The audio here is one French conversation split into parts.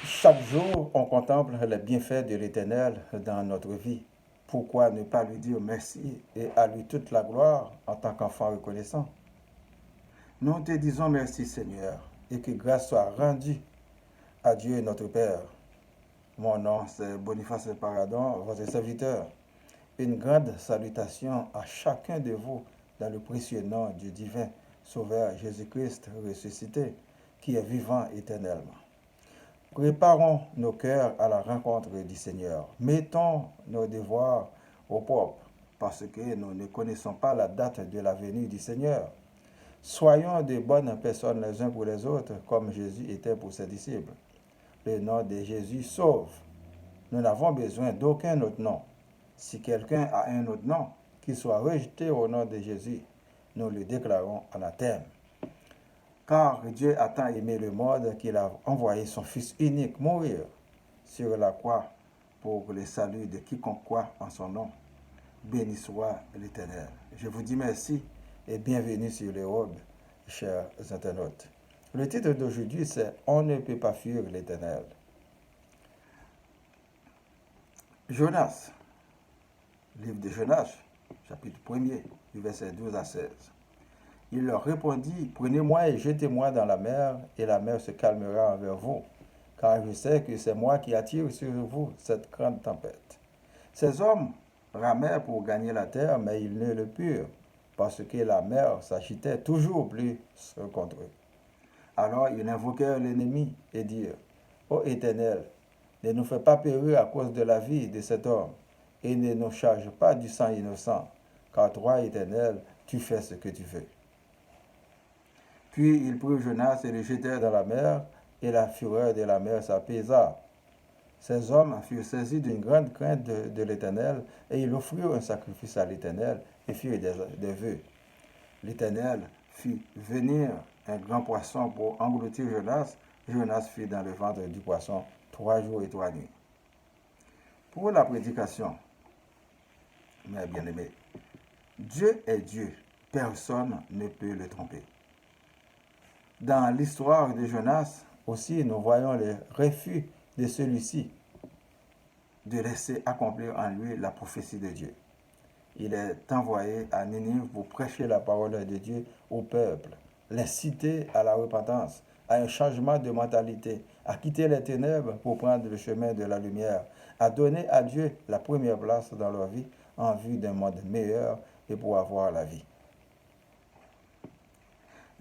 Chaque jour, on contemple les bienfaits de l'Éternel dans notre vie. Pourquoi ne pas lui dire merci et à lui toute la gloire en tant qu'enfant reconnaissant? Nous te disons merci Seigneur et que grâce soit rendue à Dieu notre Père. Mon nom c'est Boniface Paradon, votre serviteur. Une grande salutation à chacun de vous dans le précieux nom du divin Sauveur Jésus-Christ ressuscité, qui est vivant éternellement. Préparons nos cœurs à la rencontre du Seigneur. Mettons nos devoirs au propre, parce que nous ne connaissons pas la date de la venue du Seigneur. Soyons de bonnes personnes les uns pour les autres, comme Jésus était pour ses disciples. Le nom de Jésus sauve. Nous n'avons besoin d'aucun autre nom. Si quelqu'un a un autre nom, qu'il soit rejeté au nom de Jésus, nous le déclarons anathème. Car Dieu a tant aimé le monde qu'il a envoyé son Fils unique mourir sur la croix pour le salut de quiconque croit en son nom. Béni soit l'Éternel. Je vous dis merci et bienvenue sur les Robes, chers internautes. Le titre d'aujourd'hui, c'est « On ne peut pas fuir l'Éternel ». Jonas, livre de Jonas, chapitre 1er, du verset 12 à 16. Il leur répondit, prenez-moi et jetez-moi dans la mer, et la mer se calmera envers vous, car je sais que c'est moi qui attire sur vous cette grande tempête. Ces hommes ramèrent pour gagner la terre, mais ils ne le purent, parce que la mer s'agitait toujours plus contre eux. Alors ils invoquèrent l'ennemi et dirent, ô Éternel, ne nous fais pas périr à cause de la vie de cet homme, et ne nous charge pas du sang innocent, car toi, Éternel, tu fais ce que tu veux. Puis ils prirent Jonas et le jetèrent dans la mer, et la fureur de la mer s'apaisa. Ces hommes furent saisis d'une grande crainte de l'Éternel, et ils offrirent un sacrifice à l'Éternel et firent des vœux. L'Éternel fit venir un grand poisson pour engloutir Jonas. Jonas fut dans le ventre du poisson 3 jours et 3 nuits. Pour la prédication, mes bien-aimés, Dieu est Dieu, personne ne peut le tromper. Dans l'histoire de Jonas aussi, nous voyons le refus de celui-ci de laisser accomplir en lui la prophétie de Dieu. Il est envoyé à Ninive pour prêcher la parole de Dieu au peuple, l'inciter à la repentance, à un changement de mentalité, à quitter les ténèbres pour prendre le chemin de la lumière, à donner à Dieu la première place dans leur vie en vue d'un monde meilleur et pour avoir la vie.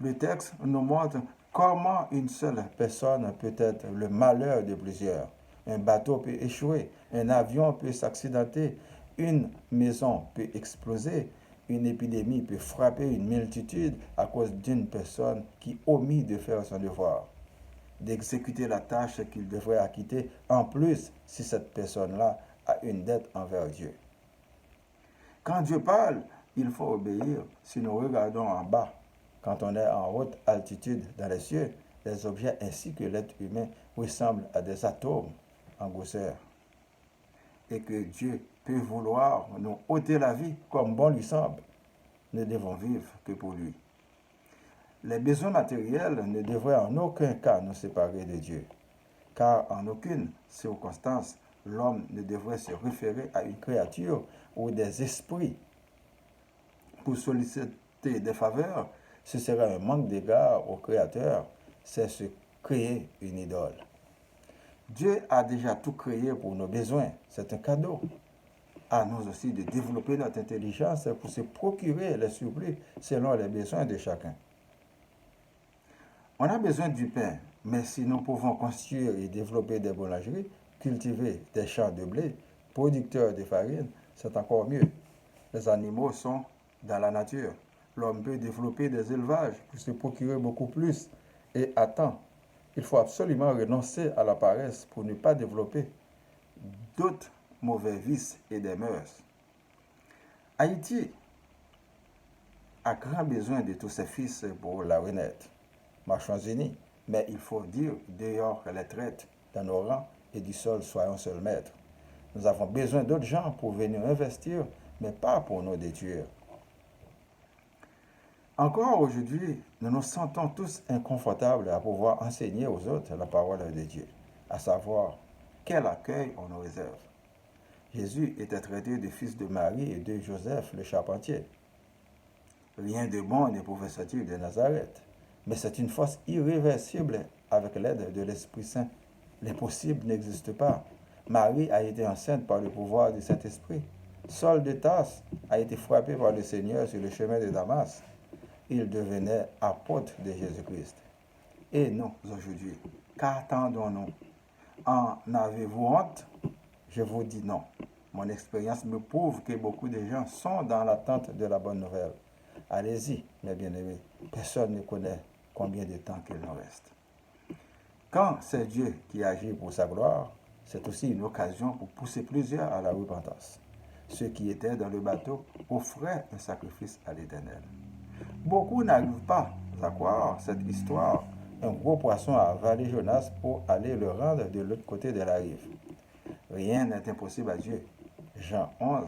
Le texte nous montre comment une seule personne peut être le malheur de plusieurs. Un bateau peut échouer, un avion peut s'accidenter, une maison peut exploser, une épidémie peut frapper une multitude à cause d'une personne qui omit de faire son devoir, d'exécuter la tâche qu'il devrait acquitter, en plus si cette personne-là a une dette envers Dieu. Quand Dieu parle, il faut obéir. Si nous regardons en bas, quand on est en haute altitude dans les cieux, les objets ainsi que l'être humain ressemblent à des atomes en grosseur. Et que Dieu peut vouloir nous ôter la vie comme bon lui semble. Nous devons vivre que pour lui. Les besoins matériels ne devraient en aucun cas nous séparer de Dieu, car en aucune circonstance l'homme ne devrait se référer à une créature ou des esprits pour solliciter des faveurs. Ce serait un manque d'égard au Créateur, c'est se créer une idole. Dieu a déjà tout créé pour nos besoins, c'est un cadeau. À nous aussi de développer notre intelligence pour se procurer les surplus selon les besoins de chacun. On a besoin du pain, mais si nous pouvons construire et développer des boulangeries, cultiver des champs de blé, producteurs de farine, c'est encore mieux. Les animaux sont dans la nature. L'homme peut développer des élevages pour se procurer beaucoup plus et à temps. Il faut absolument renoncer à la paresse pour ne pas développer d'autres mauvais vices et des mœurs. Haïti a grand besoin de tous ses fils pour la renaître. Marchons unis, mais il faut dire dehors les traites dans nos rangs et du sol soyons seuls maîtres. Nous avons besoin d'autres gens pour venir investir, mais pas pour nous détruire. Encore aujourd'hui, nous nous sentons tous inconfortables à pouvoir enseigner aux autres la parole de Dieu. à savoir quel accueil on nous réserve. Jésus était traité de fils de Marie et de Joseph le charpentier. Rien de bon ne pouvait sortir de Nazareth, mais c'est une force irréversible avec l'aide de l'Esprit Saint. L'impossible n'existe pas. Marie a été enceinte par le pouvoir du Saint-Esprit. Saul de Tarse a été frappé par le Seigneur sur le chemin de Damas. Il devenait apôtre de Jésus-Christ. Et nous, aujourd'hui, qu'attendons-nous? En avez-vous honte? Je vous dis non. Mon expérience me prouve que beaucoup de gens sont dans l'attente de la bonne nouvelle. Allez-y, mes bien-aimés. Personne ne connaît combien de temps qu'il nous reste. Quand c'est Dieu qui agit pour sa gloire, c'est aussi une occasion pour pousser plusieurs à la repentance. Ceux qui étaient dans le bateau offraient un sacrifice à l'Éternel. Beaucoup n'arrivent pas à croire cette histoire. Un gros poisson a avalé Jonas pour aller le rendre de l'autre côté de la rive. Rien n'est impossible à Dieu. Jean 11,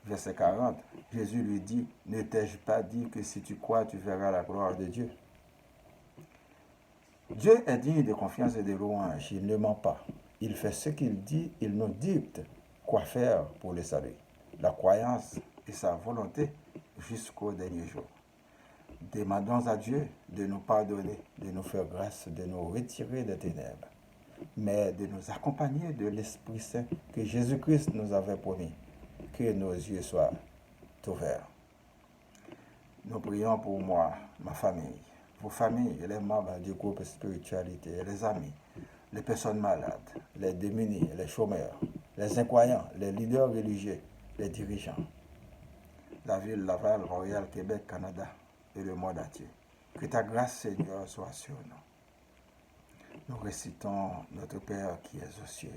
verset 40, Jésus lui dit, ne t'ai-je pas dit que si tu crois, tu verras la gloire de Dieu? Dieu est digne de confiance et de louange. Il ne ment pas. Il fait ce qu'il dit, il nous dicte quoi faire pour le salut. La croyance et sa volonté jusqu'au dernier jour. Demandons à Dieu de nous pardonner, de nous faire grâce, de nous retirer des ténèbres, mais de nous accompagner de l'Esprit Saint que Jésus-Christ nous avait promis. Que nos yeux soient ouverts. Nous prions pour moi, ma famille, vos familles, les membres du groupe spiritualité, les amis, les personnes malades, les démunis, les chômeurs, les incroyants, les leaders religieux, les dirigeants. La ville Laval, Royal, Québec, Canada et le monde entier. Que ta grâce, Seigneur, soit sur nous. Nous récitons notre Père qui est aux cieux.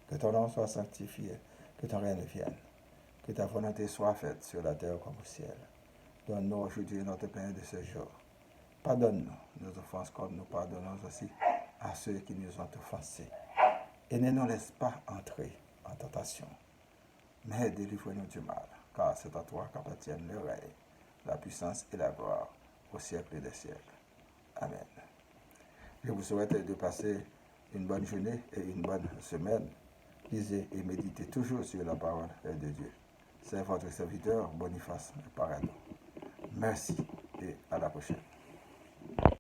Que ton nom soit sanctifié, que ton règne vienne. Que ta volonté soit faite sur la terre comme au ciel. Donne-nous aujourd'hui notre pain de ce jour. Pardonne-nous nos offenses comme nous pardonnons aussi à ceux qui nous ont offensés. Et ne nous laisse pas entrer en tentation, mais délivre-nous du mal, car c'est à toi qu'appartiennent le règne, la puissance et la gloire au siècle des siècles. Amen. Je vous souhaite de passer une bonne journée et une bonne semaine. Lisez et méditez toujours sur la parole de Dieu. C'est votre serviteur Boniface Paradon. Merci et à la prochaine.